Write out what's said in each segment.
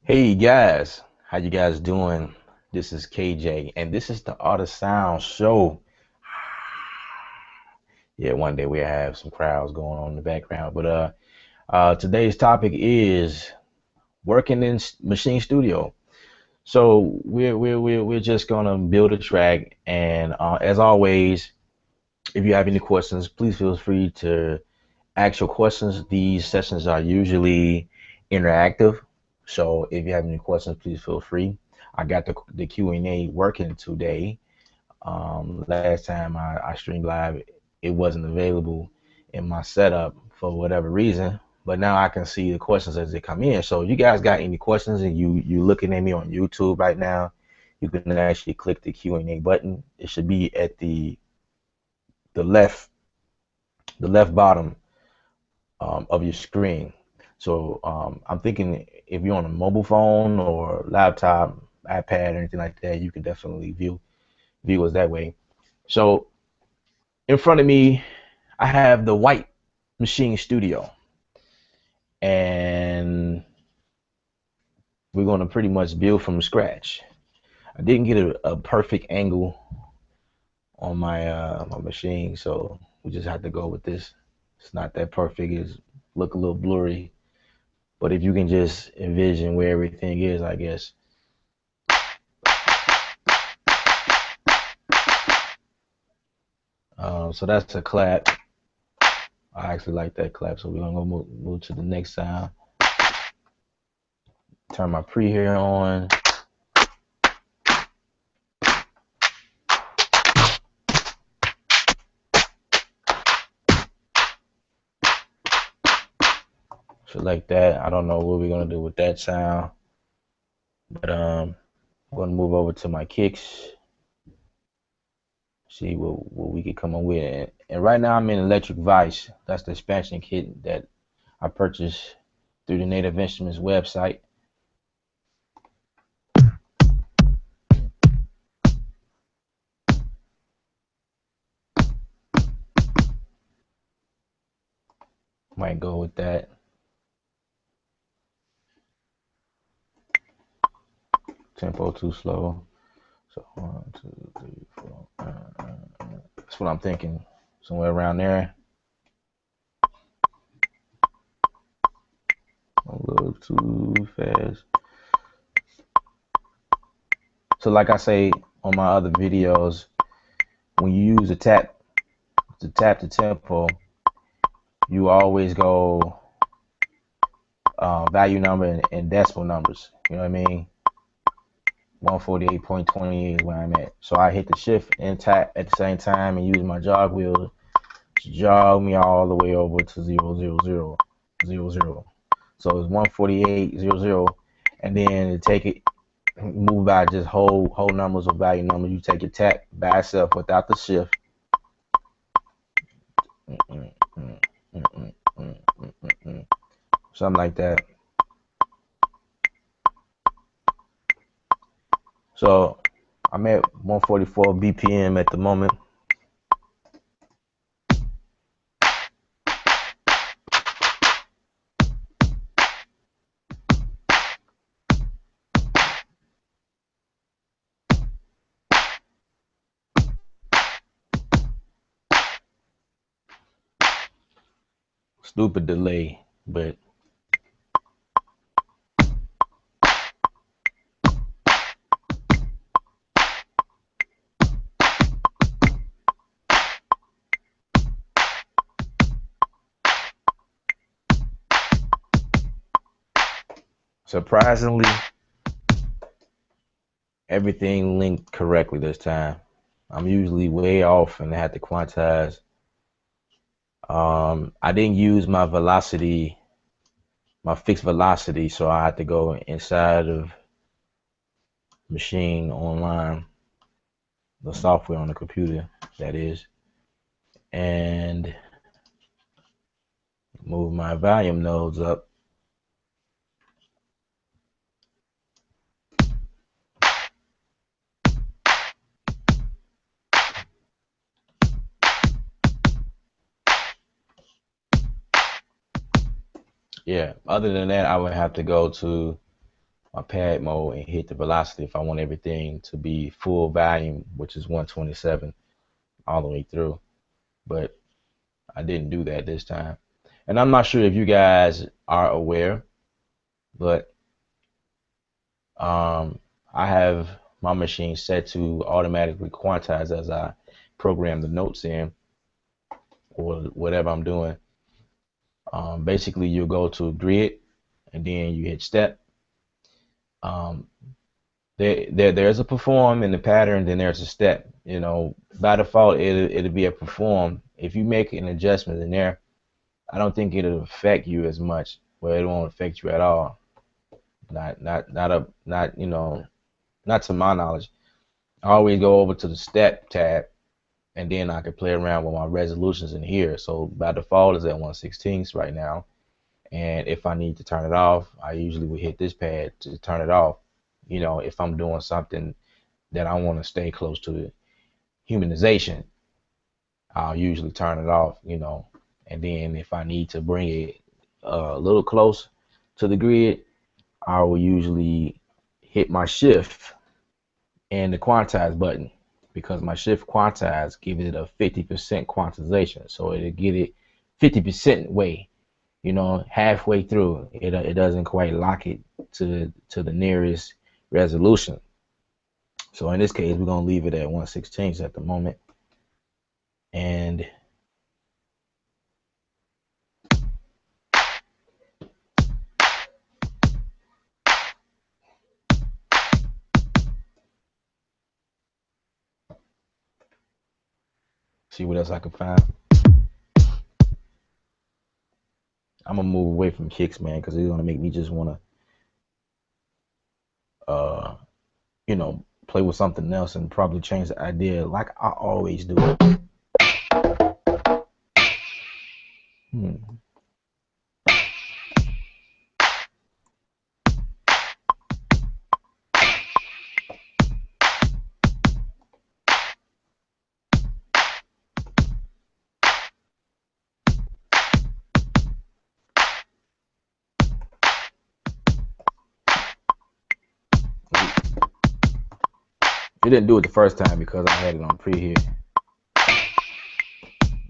Hey guys, how you guys doing? This is KJ, and this is the Art of Sound show. Yeah, one day we'll have some crowds going on in the background, but today's topic is working in Machine Studio. So we're just gonna build a track, and as always, if you have any questions, please feel free to ask your questions. These sessions are usually interactive, so if you have any questions, please feel free. I got the Q&A working today. Last time I streamed live, it wasn't available in my setup for whatever reason, but now I can see the questions as they come in. So if you guys got any questions and you looking at me on YouTube right now, you can actually click the Q&A button. It should be at the left the left bottom of your screen. So I'm thinking if you're on a mobile phone or laptop, iPad, or anything like that, you can definitely view us that way. So in front of me, I have the white Maschine Studio, and we're going to pretty much build from scratch. I didn't get a perfect angle on my machine, so we just have to go with this. It's not that perfect. It's look a little blurry, but if you can just envision where everything is, I guess. So that's a clap. I actually like that clap. So we're gonna go move to the next sound. Turn my pre here on. So like that. I don't know what we're gonna do with that sound, but I'm gonna move over to my kicks. See what we can come up with. And right now I'm in Electric Vice. That's the expansion kit that I purchased through the Native Instruments website. Might go with that. Tempo too slow. So 1, 2, 3, 4. That's what I'm thinking. Somewhere around there. A little too fast. So like I say on my other videos, when you use a tap the tempo, you always go value number and decimal numbers. You know what I mean? 148.20 is where I'm at. So I hit the shift and tap at the same time and use my jog wheel to jog me all the way over to 00000. So it's 148.00, and then take it move by just whole numbers or value numbers. You take your tap by itself without the shift. Something like that. So I'm at 144 BPM at the moment. Stupid delay, but surprisingly, everything linked correctly this time. I'm usually way off and I had to quantize. I didn't use my velocity, my fixed velocity, so I had to go inside of Maschine online, the software on the computer, that is, and move my volume nodes up. Yeah, other than that, I would have to go to my pad mode and hit the velocity if I want everything to be full volume, which is 127 all the way through. But I didn't do that this time. And I'm not sure if you guys are aware, but I have my machine set to automatically quantize as I program the notes in or whatever I'm doing. Basically, you go to grid and then you hit step. Um, there's a perform in the pattern, then there's a step. You know, by default, it'll be a perform. If you make an adjustment in there, I don't think it'll affect you as much. Well, it won't affect you at all. Not you know, not to my knowledge. I always go over to the step tab, and then I can play around with my resolutions in here. So by default, it's at 1/16 right now. And if I need to turn it off, I usually would hit this pad to turn it off. You know, if I'm doing something that I want to stay close to the humanization, I'll usually turn it off, you know. And then if I need to bring it a little close to the grid, I will usually hit my shift and the quantize button, because my shift quantize gives it a 50% quantization. So it'll get it 50% way, you know, halfway through. It doesn't quite lock it to the nearest resolution. So in this case, we're gonna leave it at 1/16 at the moment. And see what else I can find. I'm gonna move away from kicks, man, because it's gonna make me just wanna you know, play with something else and probably change the idea like I always do. Hmm. It didn't do it the first time because I had it on preheat.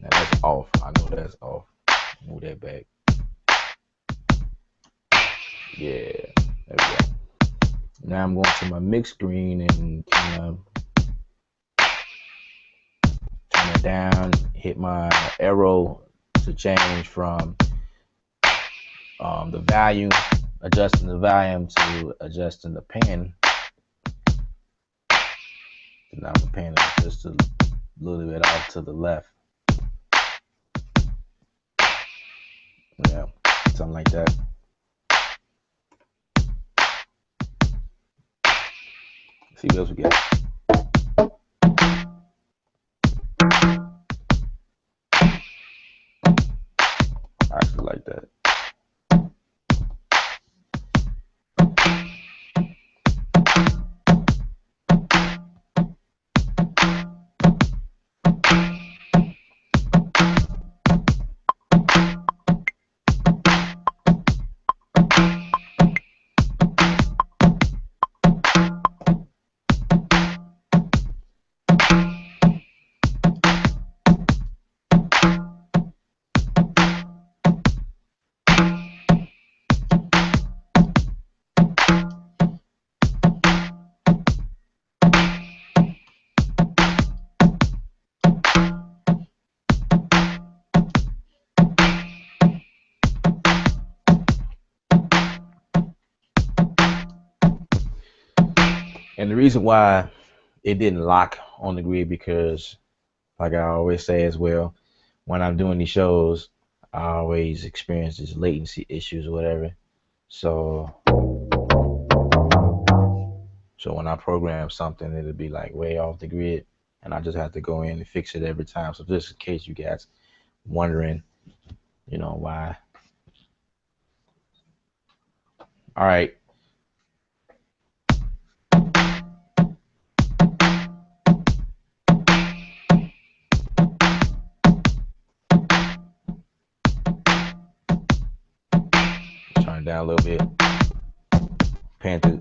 Now that's off. I know that's off. Move that back. Yeah, there we go. Now I'm going to my mix screen and kind of turn it down, hit my arrow to change from the volume, adjusting the volume to adjusting the pen. Now the pen is just a little bit off to the left. Yeah, something like that. See what else we got. I actually like that. And the reason why it didn't lock on the grid, because like I always say as well, when I'm doing these shows, I always experience these latency issues or whatever. So when I program something, it'll be like way off the grid, and I just have to go in and fix it every time. So just in case you guys wondering, you know, why. All right. Turn it down a little bit. pan to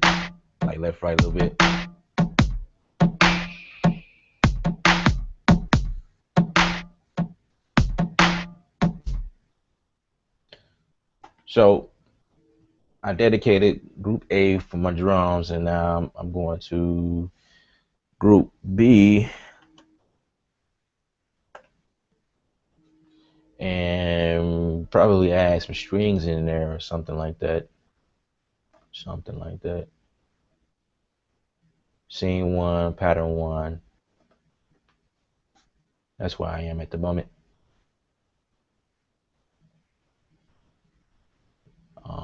like left, right a little bit. So I dedicated group A for my drums, and now I'm going to group B and probably add some strings in there or something like that. Something like that. Scene one, pattern one. That's where I am at the moment.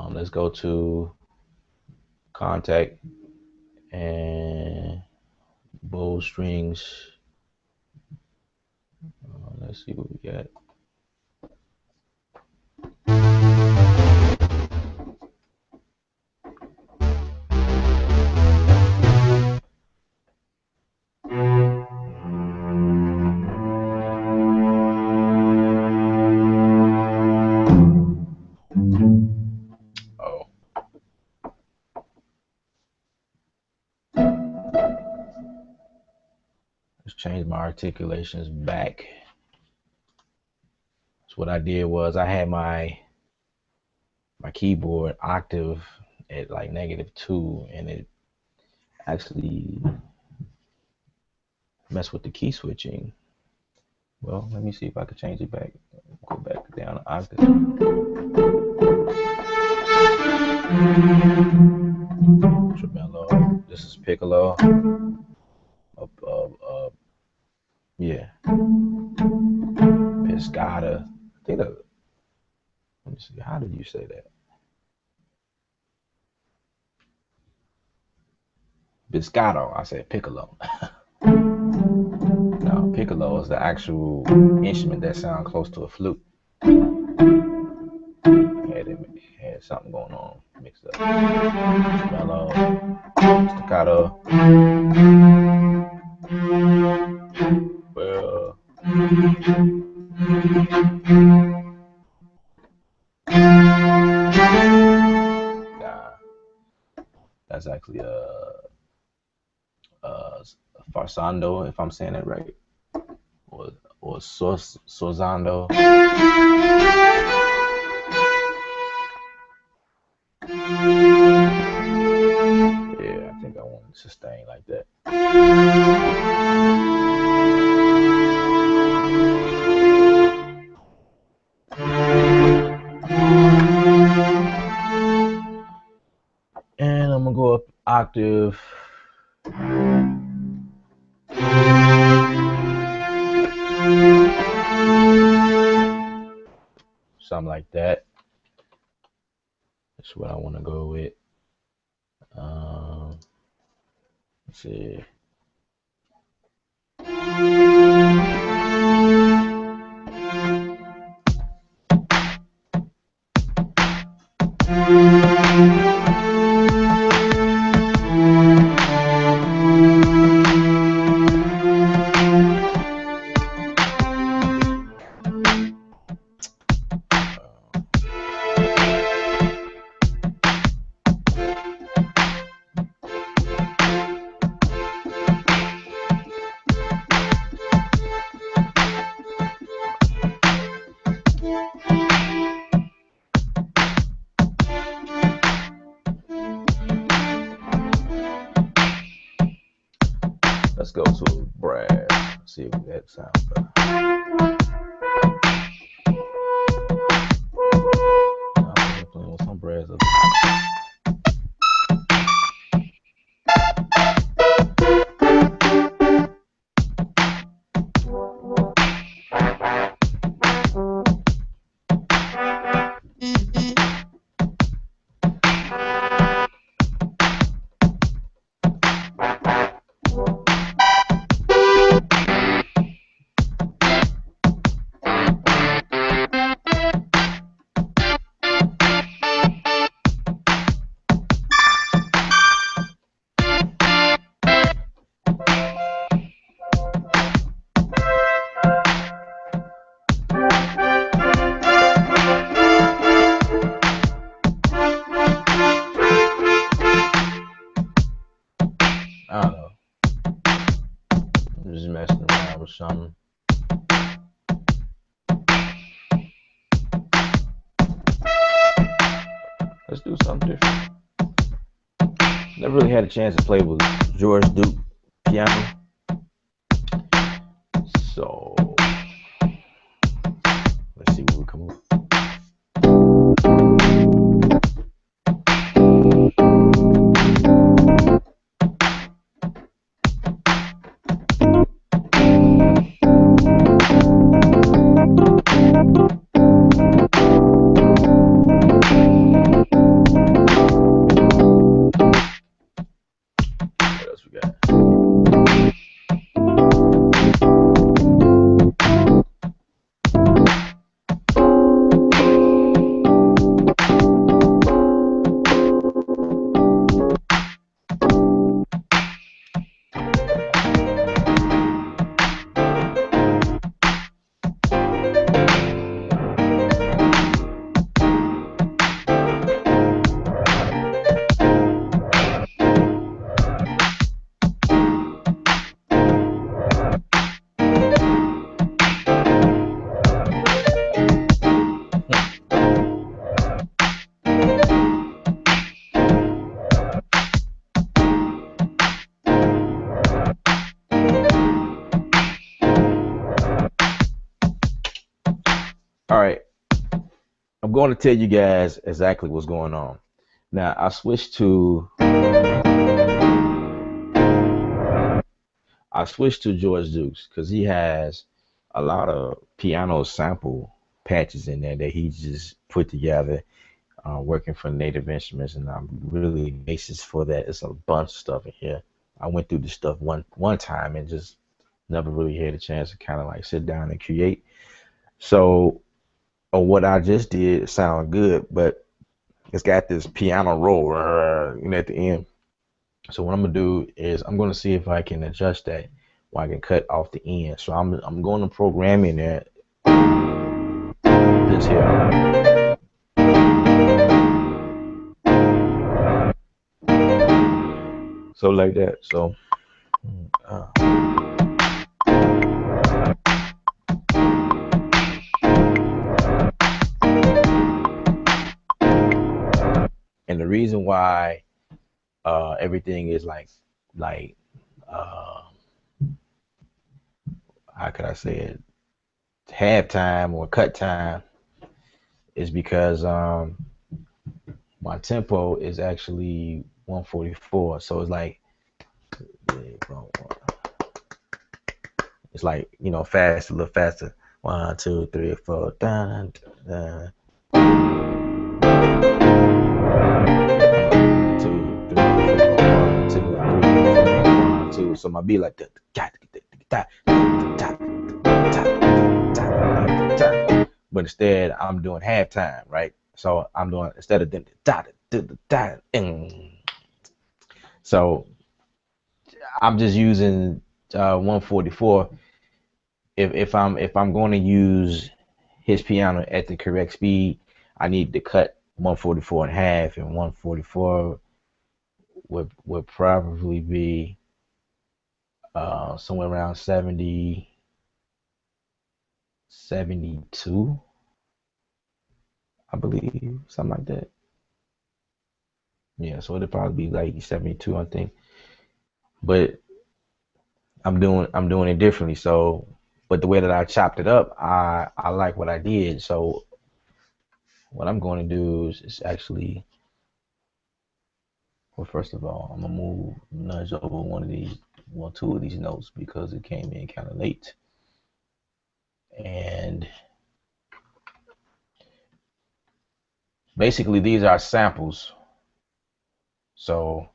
Let's go to contact and bow strings. Let's see what we got. Oh, let's change my articulations back. So what I did was I had my keyboard octave at like -2, and it actually messed with the key switching. Well, let me see if I can change it back. Go back down to octave. Tremolo. This is piccolo. Yeah. Piscata. I think that. Let me see. How did you say that? Biscotto. I said piccolo. No, piccolo is the actual instrument that sounds close to a flute. Had something going on mixed up. Tremolo, staccato. Well, nah, that's actually farsando, if I'm saying it right, or sorzando. Yeah, I think I want to sustain like that. And I'm gonna go up octave. Something like that. That's what I want to go with. Let's see. Let's go to brass. Let's see if that sounds better. I'm playing with some brass up there. something. Let's do something different. Never really had a chance to play with George Duke piano. So let's see what we come up. What else we got? All right, I'm going to tell you guys exactly what's going on. Now I switched to George Dukes because he has a lot of piano sample patches in there that he just put together, working for Native Instruments, and I'm really basis for that. It's a bunch of stuff in here. I went through this stuff one time and just never really had a chance to kind of like sit down and create. So what I just did sound good, but it's got this piano roll at the end. So what I'm gonna do is I'm gonna see if I can adjust that, or I can cut off the end. So I'm going to program in there this here. So like that. So and the reason why everything is like uh, how could I say it, halftime or cut time, is because my tempo is actually 144. So it's like fast, a little faster. 1, 2, 3, 4. Dun, dun, 2, 3, 4. 1, 2, 3, 4. 1, 2. So my beat like that. But instead, I'm doing halftime, right? So I'm doing instead of so I'm just using 144. If I'm going to use his piano at the correct speed, I need to cut 144 in half, and 144 would probably be somewhere around 70, 72, I believe, something like that. Yeah, so it'd probably be like 72, I think. But I'm doing it differently. So, but the way that I chopped it up, I like what I did. So what I'm going to do is actually, well, first of all, I'm gonna nudge over two of these notes because it came in kind of late. And basically these are samples. So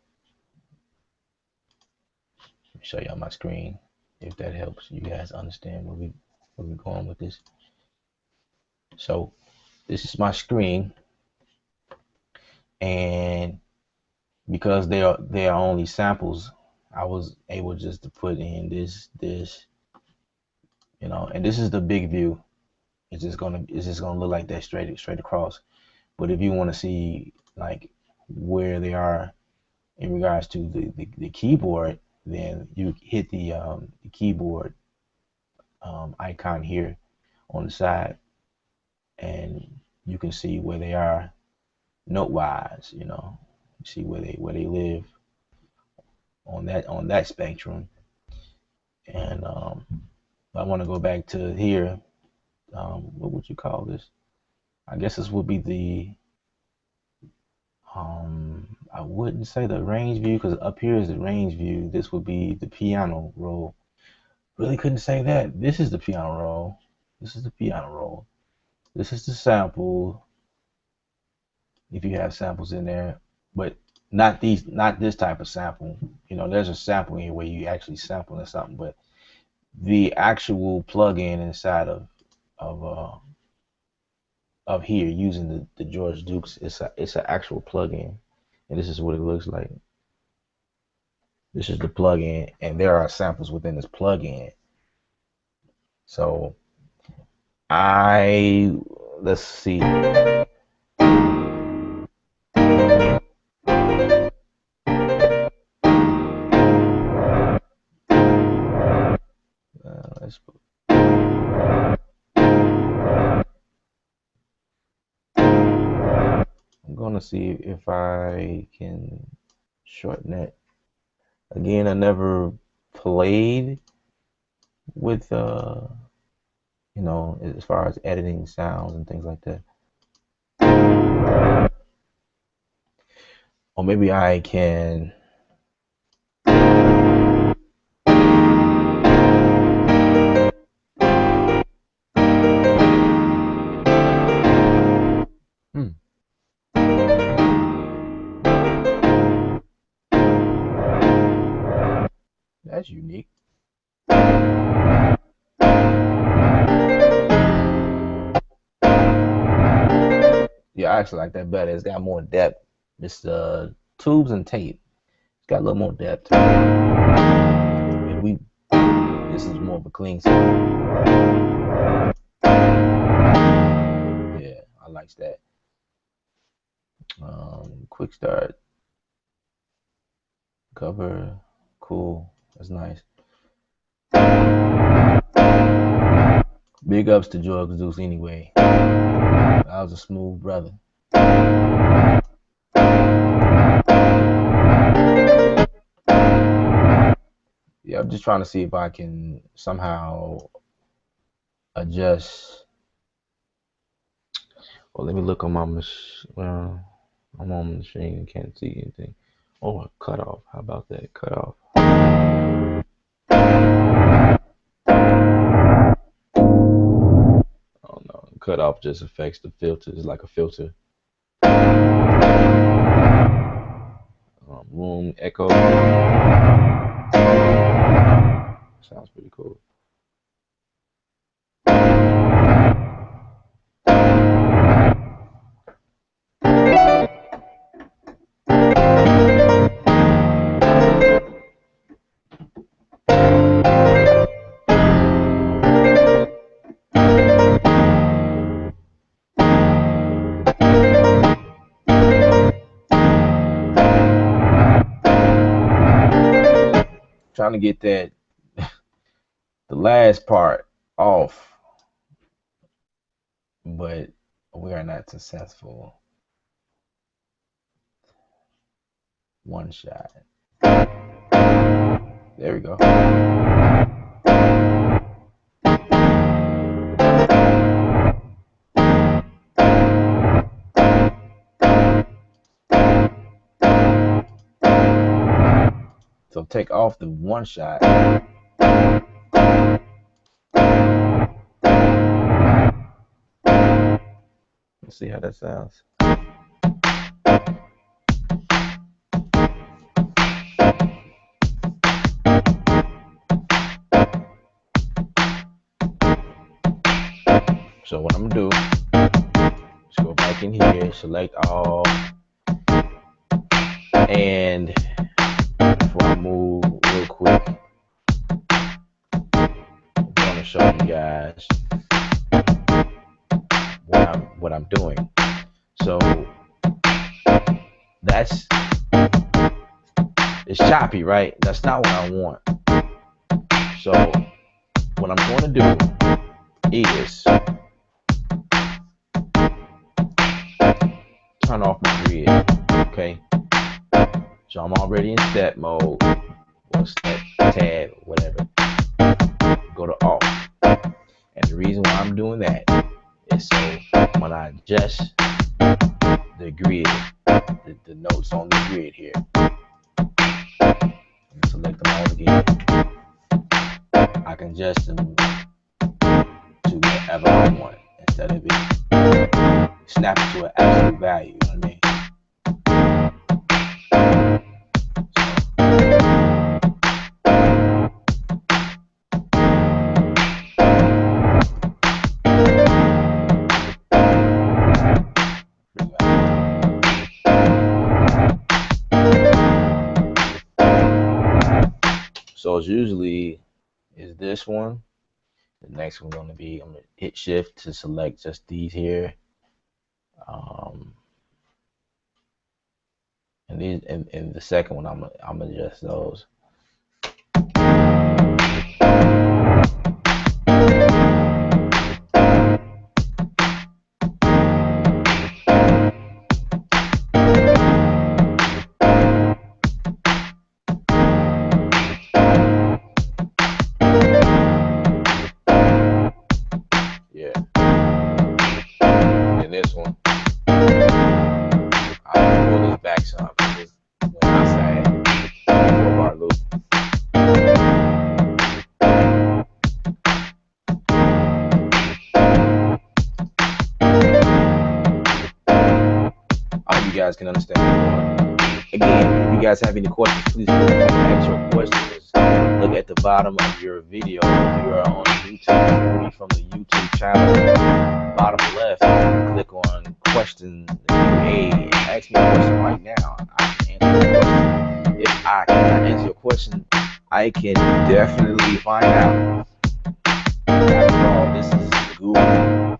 let me show you on my screen if that helps you guys understand where we're going with this. So this is my screen, and because they are only samples, I was able just to put in this, and this is the big view. It's just gonna look like that straight across. But if you want to see like where they are in regards to the keyboard, then you hit the keyboard icon here on the side, and you can see where they are note wise. You know, you see where they live on that spectrum. And I want to go back to here. What would you call this? I guess this would be the I wouldn't say the range view, because up here is the range view. This would be the piano roll. Really couldn't say that. This is the piano roll. This is the piano roll. This is the sample, if you have samples in there, but not this type of sample. You know, there's a sample here where you actually sample or something, but the actual plug-in inside of here using the George Dukes, it's an actual plug-in, and this is what it looks like. This is the plug-in, and there are samples within this plug-in. So let's see. Let's put, I'm gonna see if I can shorten it. Again, I never played with you know, as far as editing sounds and things like that. Or maybe I can that's unique. Yeah, I actually like that better. It's got more depth. It's tubes and tape. It's got a little more depth. And this is more of a clean sound. Yeah, I like that. Quick start. Cover. Cool. That's nice. Big ups to George Dukes anyway. I was a smooth brother. Yeah, I'm just trying to see if I can somehow adjust. Well, let me look on my machine. Well, I'm on the machine and can't see anything. Oh, a cutoff. How about that? Cutoff. Oh no, cutoff just affects the filter. It's like a filter. Room echo. Sounds pretty cool. Trying to get that the last part off, but we are not successful. One shot. There we go. So take off the one shot. Let's see how that sounds. So what I'm gonna do is go back in here, select all, and before I move real quick, I'm gonna show you guys what I'm doing. So it's choppy, right? That's not what I want. So what I'm going to do is turn off my grid. Okay, so I'm already in step mode, or step tab, whatever. Go to off, and the reason why I'm doing that is so when I adjust the grid, the notes on the grid here, select them all again, I can adjust them to whatever I want instead of it snapping to an absolute value. You know what I mean? So it's usually is this one. The next one going to be, I'm going to hit shift to select just these here. And the second one, I'm going to adjust those. Yeah. And this one, I'll pull this back some. This outside 4-bar loop. I hope you guys can understand. Again, if you guys have any questions, please feel free to ask your questions. Look at the bottom of your video. If you are on YouTube, from the YouTube channel, bottom left, click on question QA and ask me a question right now. I can answer your question. If I cannot answer your question, I can definitely find out. After all, this is Google,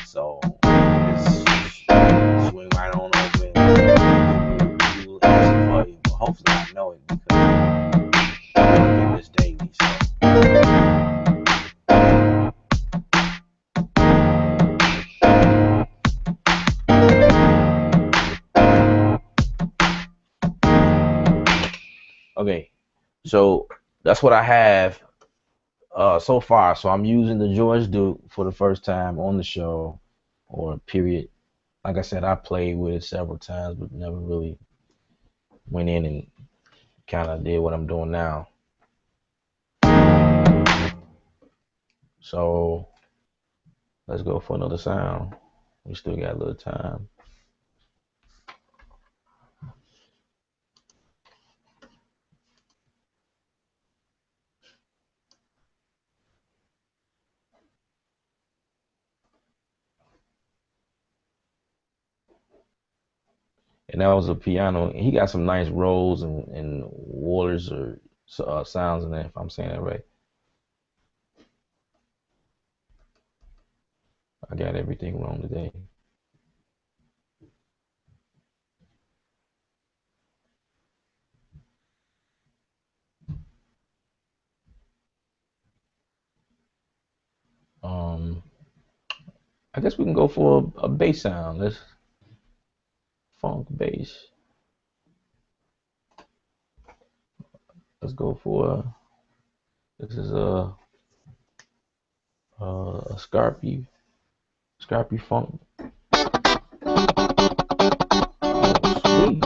so just swing right on over and Google answer for you. But hopefully, I know it because I'm working this daily. So. Okay, so that's what I have so far. So I'm using the George Duke for the first time on the show, or period. Like I said, I played with it several times, but never really went in and kind of did what I'm doing now. So let's go for another sound. We still got a little time. And that was a piano. He got some nice rolls and waters or sounds in there, if I'm saying that right. I got everything wrong today. I guess we can go for a bass sound. Let's funk bass. Let's go for this is a Scarpy funk. Oh, sweet.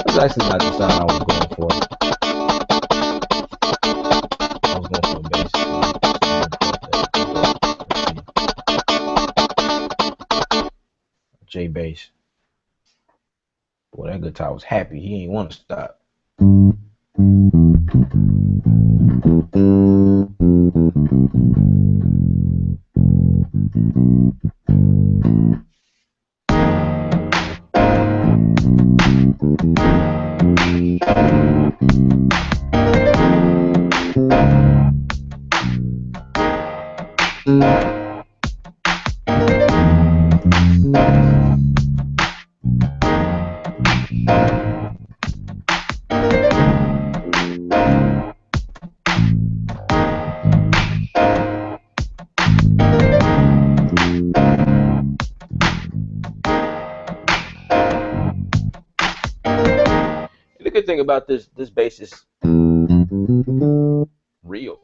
That's actually not the sound I was going for. I was going for a bass. J bass. Boy, that guitar was happy. He ain't want to stop. think about this bass is real.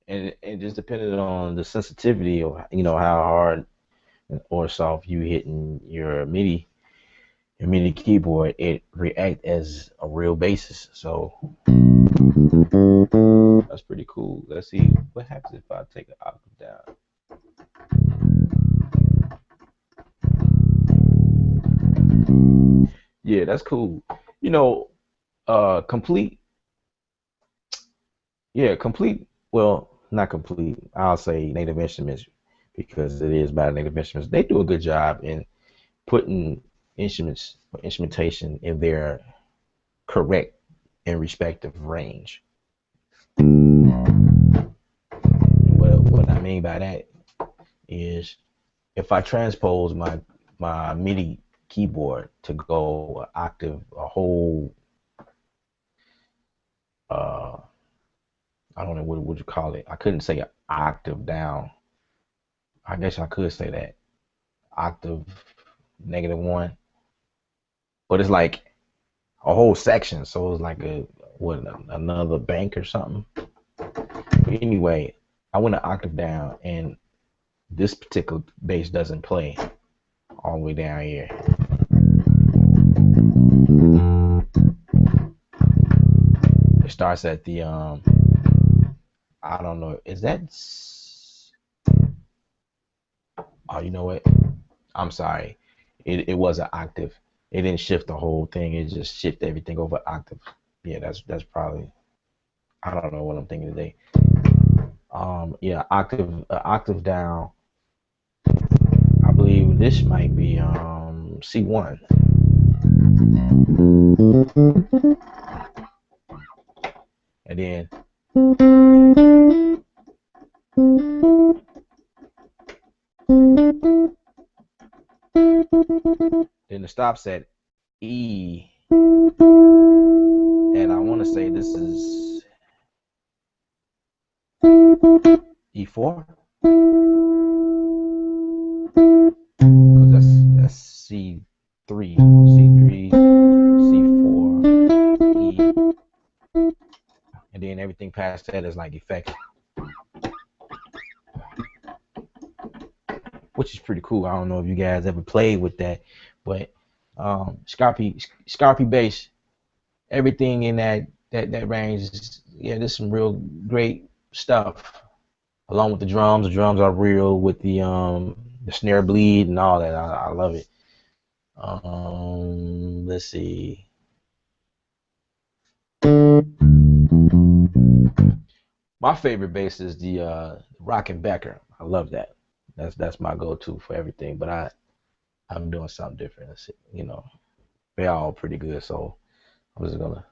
And just depending on the sensitivity of how hard or soft you hitting your MIDI keyboard, it react as a real bass. So that's pretty cool. Let's see what happens if I take an octave down. Yeah, that's cool. You know, complete. Yeah, complete. Well, not complete. I'll say Native Instruments because it is by Native Instruments. They do a good job in putting instruments or instrumentation in their correct and respective range. What I mean by that is if I transpose my MIDI keyboard to go an octave, a whole I don't know what would you call it. I couldn't say an octave down. I guess I could say that octave -1, but it's like a whole section, so it's like another bank or something. But anyway, I went an octave down, and this particular bass doesn't play all the way down here. It starts at the I don't know, is that oh, you know what? I'm sorry. It was an octave. It didn't shift the whole thing. It just shifted everything over octave. Yeah, that's probably, I don't know what I'm thinking today. Yeah, octave down. I believe this might be C1. And then the stops at E, and I want to say this is E4, because that's C3, C4, E, and then everything past that is like effects, which is pretty cool. I don't know if you guys ever played with that, but Scarpy bass, everything in that range is, yeah, there's some real great stuff. Along with the drums are real with the snare bleed and all that. I love it. Let's see. My favorite bass is the Rockenbacker. I love that. That's my go-to for everything. But I'm doing something different. They're all pretty good. So I'm just gonna.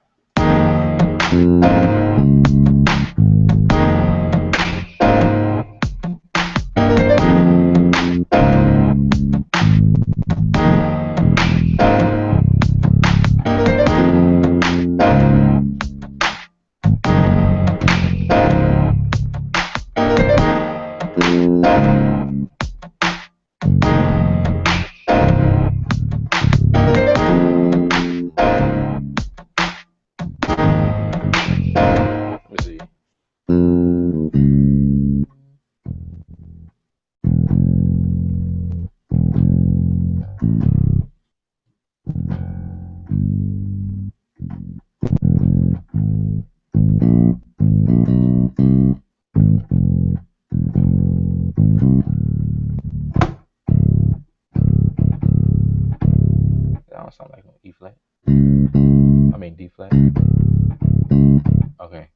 Sound like an E flat. I mean D flat. Okay.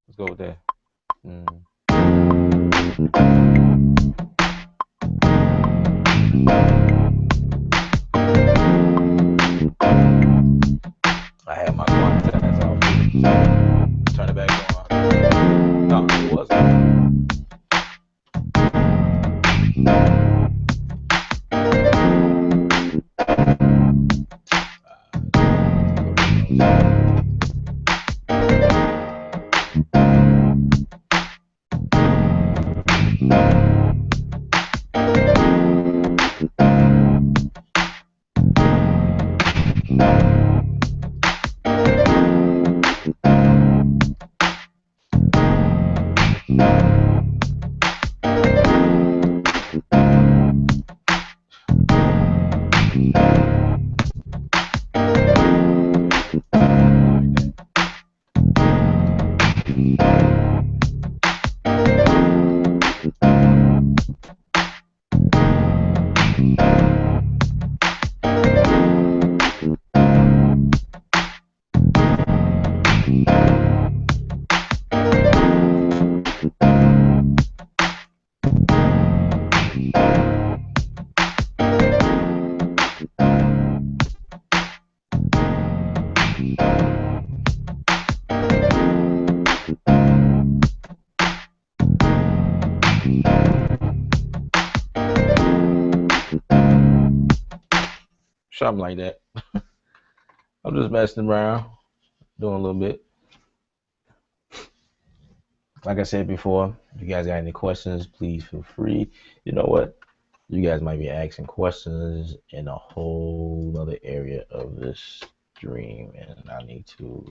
Let's go with that. I had my quantize off. Turn it back on. No, something like that. I'm just messing around, doing a little bit. Like I said before, if you guys got any questions, please feel free. You know what? You guys might be asking questions in a whole other area of this stream, and I need to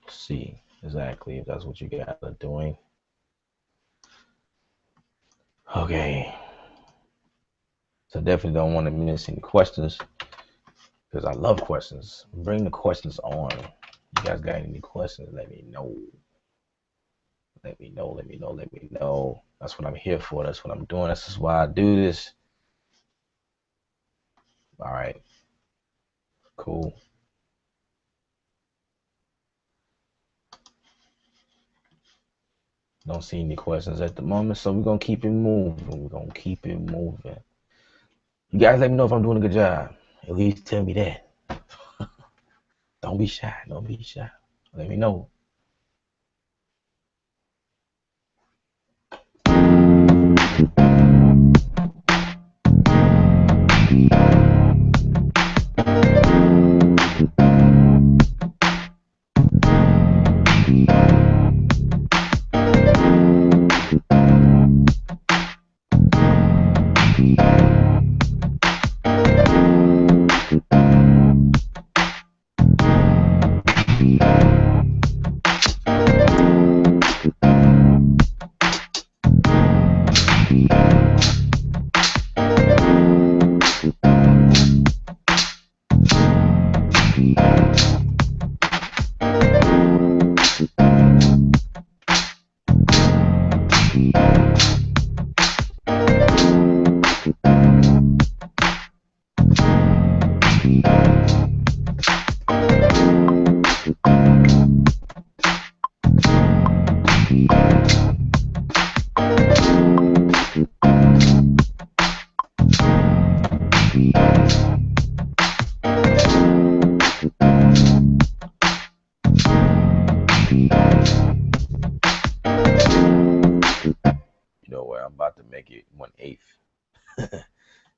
see exactly if that's what you guys are doing. Okay. So definitely don't want to miss any questions because I love questions. Bring the questions on. You guys got any questions? Let me know. Let me know. Let me know. Let me know. That's what I'm here for. That's what I'm doing. This is why I do this. All right. Cool. Don't see any questions at the moment, so we're gonna keep it moving. We're gonna keep it moving. You guys let me know if I'm doing a good job. At least tell me that. Don't be shy. Don't be shy. Let me know.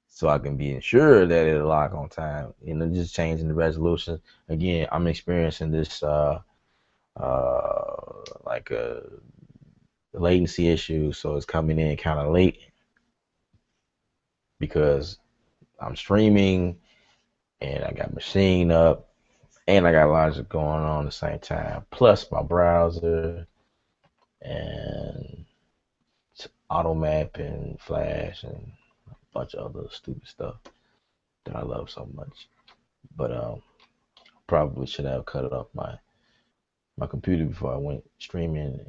So I can be ensured that it'll lock on time. You know, just changing the resolution. Again, I'm experiencing this like a latency issue, so it's coming in kind of late because I'm streaming and I got Maschine up and I got Logic going on at the same time, plus my browser and auto map and flash and bunch of other stupid stuff that I love so much. But probably should have cut it off my computer before I went streaming.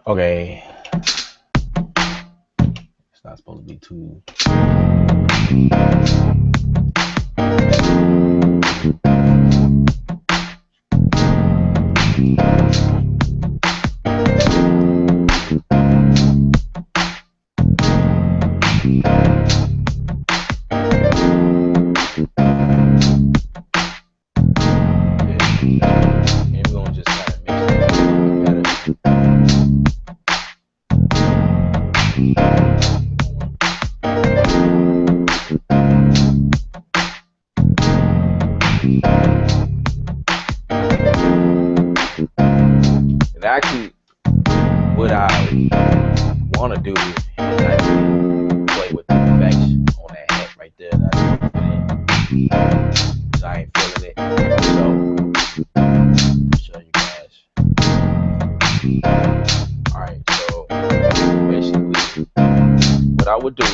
Okay, it's not supposed to be too. Actually, what I want to do is actually play with the effects on that hat right there that I put in. So I ain't feeling it. So I'll show you guys. Alright, so basically what I would do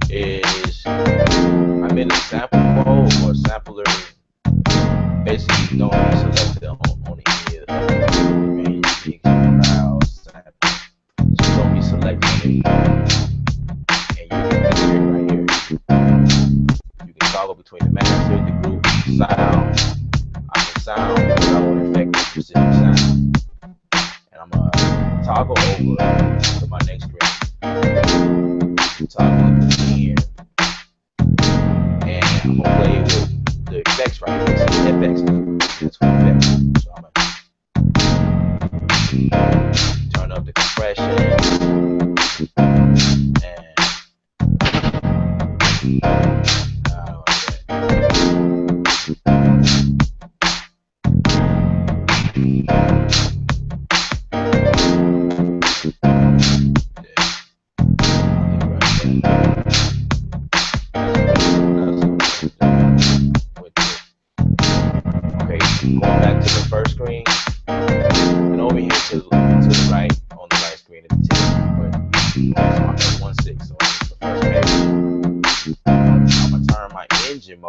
is I'm in a sample mode or sampler. Basically, don't be selected on any of the range, crowds, samples. Just don't be selected on any. And you can do it right here. You can toggle between the master, the group, sound. I'm in sound because I want to affect this specific sound. And I'm going to toggle over to my next screen. Toggle it again. And I'm going to play with the effects right here. See the effects. That's what effects. So I'm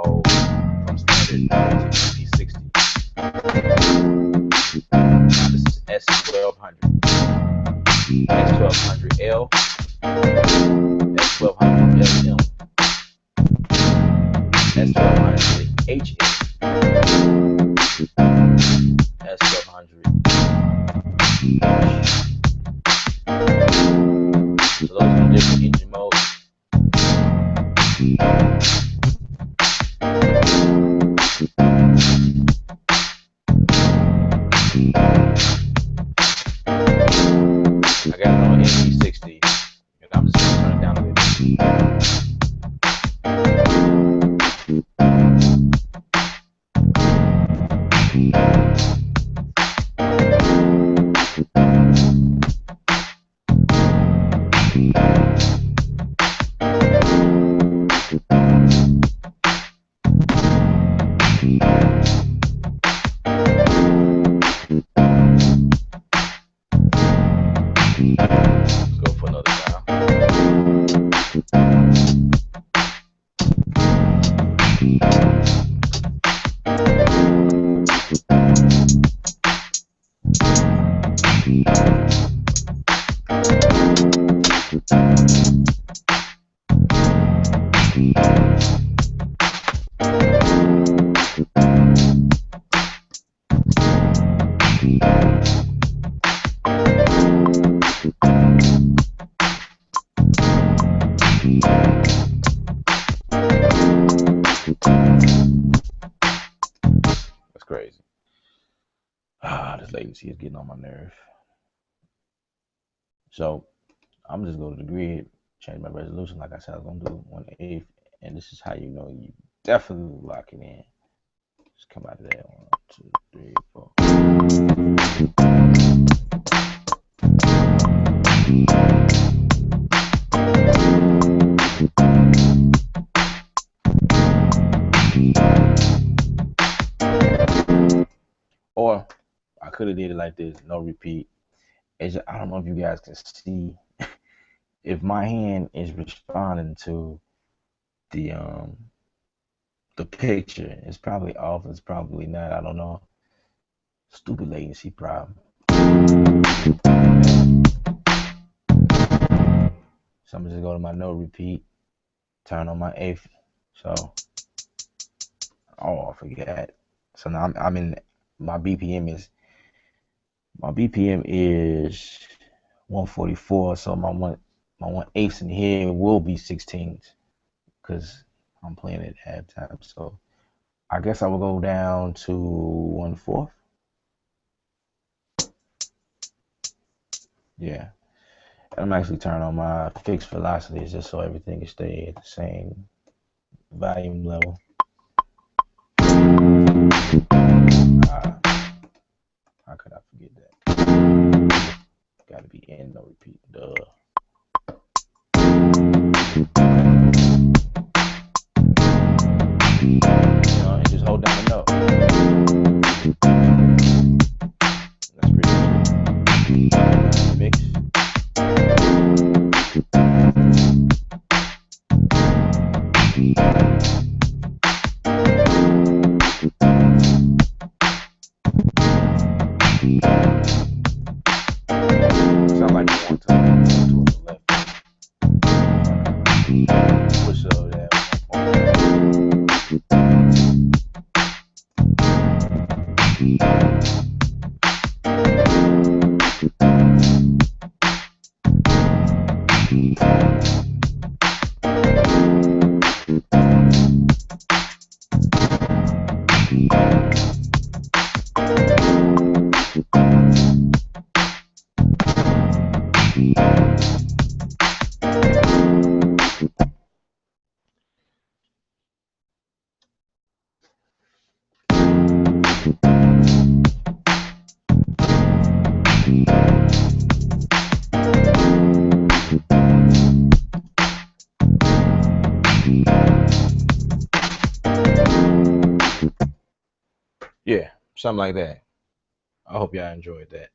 mode from standard to MP60. Now this is S1200, S1200L, S1200LM, S1200HM, S1200. So those are the different engine modes. I got it on MP60, and I'm just gonna turn it down a little bit. Let's go for another dial. That's crazy. This latency is getting on my nerve. So I'm just going to the grid, change my resolution like I said I was gonna do 1/8, and this is how you know you definitely lock it in. Just come out of that. 1, 2, 3, 4. Or I could have did it like this, no repeat. I don't know if you guys can see if my hand is responding to the picture. It's probably off. It's probably not. I don't know. Stupid latency problem. So I'm just go to my no repeat, turn on my 8th. So I forgot. So now I'm in my BPM is 144. So my 1/8 in here will be 16s because I'm playing at halftime. So I guess I will go down to 1/4. Yeah. I'm actually turning on my fixed velocities just so everything can stay at the same volume level. How could I forget that? Gotta be in, no repeat. Duh. And just hold down the note. That's pretty good. Mix. Sound like you want to towards the left. Push over there. Yeah, something like that. I hope y'all enjoyed that.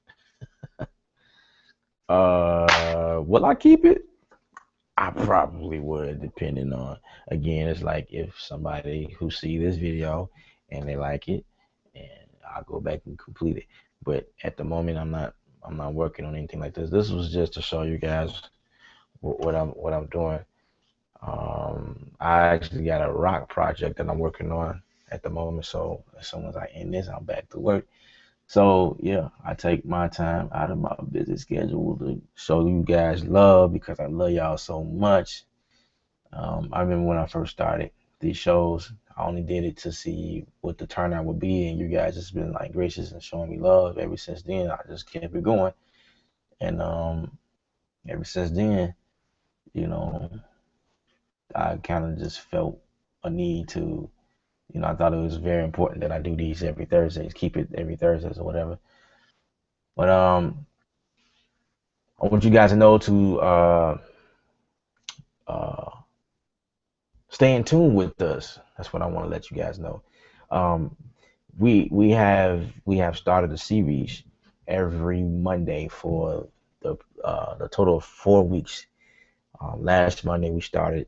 Will I keep it? I probably would, depending on, again, it's like if somebody who see this video and they like it, and I'll go back and complete it. But at the moment, I'm not working on anything like this. This was just to show you guys what I'm doing. I actually got a rock project that I'm working on at the moment. So as soon as I end this, I'm back to work. So yeah, I take my time out of my busy schedule to show you guys love because I love y'all so much. I remember when I first started these shows, I only did it to see what the turnout would be, and you guys just been like gracious and showing me love. Ever since then, I just kept it going, and ever since then, you know, I kind of just felt a need to, I thought it was very important that I do these every Thursdays, keep it every Thursdays or whatever. But I want you guys to know to uh, stay in tune with us. That's what I want to let you guys know. Um, we have started a series every Monday for the total of 4 weeks. Last Monday we started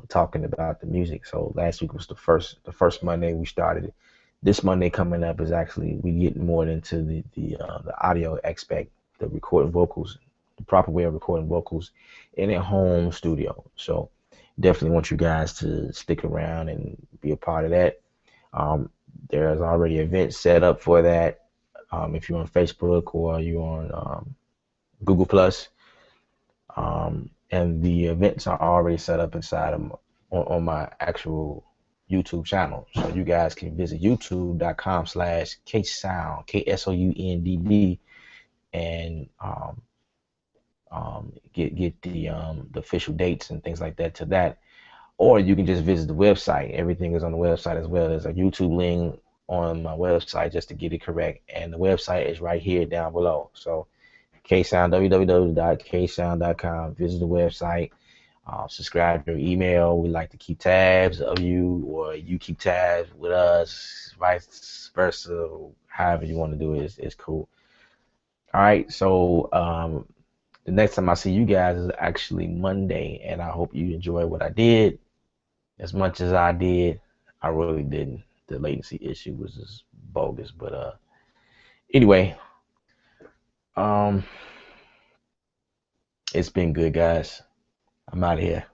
talking about the music. So last week was the first Monday we started it. This Monday coming up is actually we get more into the audio aspect, the recording vocals, the proper way of recording vocals in a home studio. So definitely want you guys to stick around and be a part of that. Um, there's already events set up for that. If you're on Facebook or you're on Google Plus, and the events are already set up inside of on my actual YouTube channel. So you guys can visit youtube.com/ksound, KSOUNDB, and get the official dates and things like that to that. Or you can just visit the website. Everything is on the website as well. There's a YouTube link on my website just to get it correct. And the website is right here down below. So KSound, www.ksound.com. Visit the website. Subscribe to your email. We like to keep tabs of you, or you keep tabs with us, vice versa. However you want to do it is cool. All right. So the next time I see you guys is actually Monday, and I hope you enjoy what I did as much as I did. I really didn't. The latency issue was just bogus. But anyway, um, it's been good, guys. I'm out of here.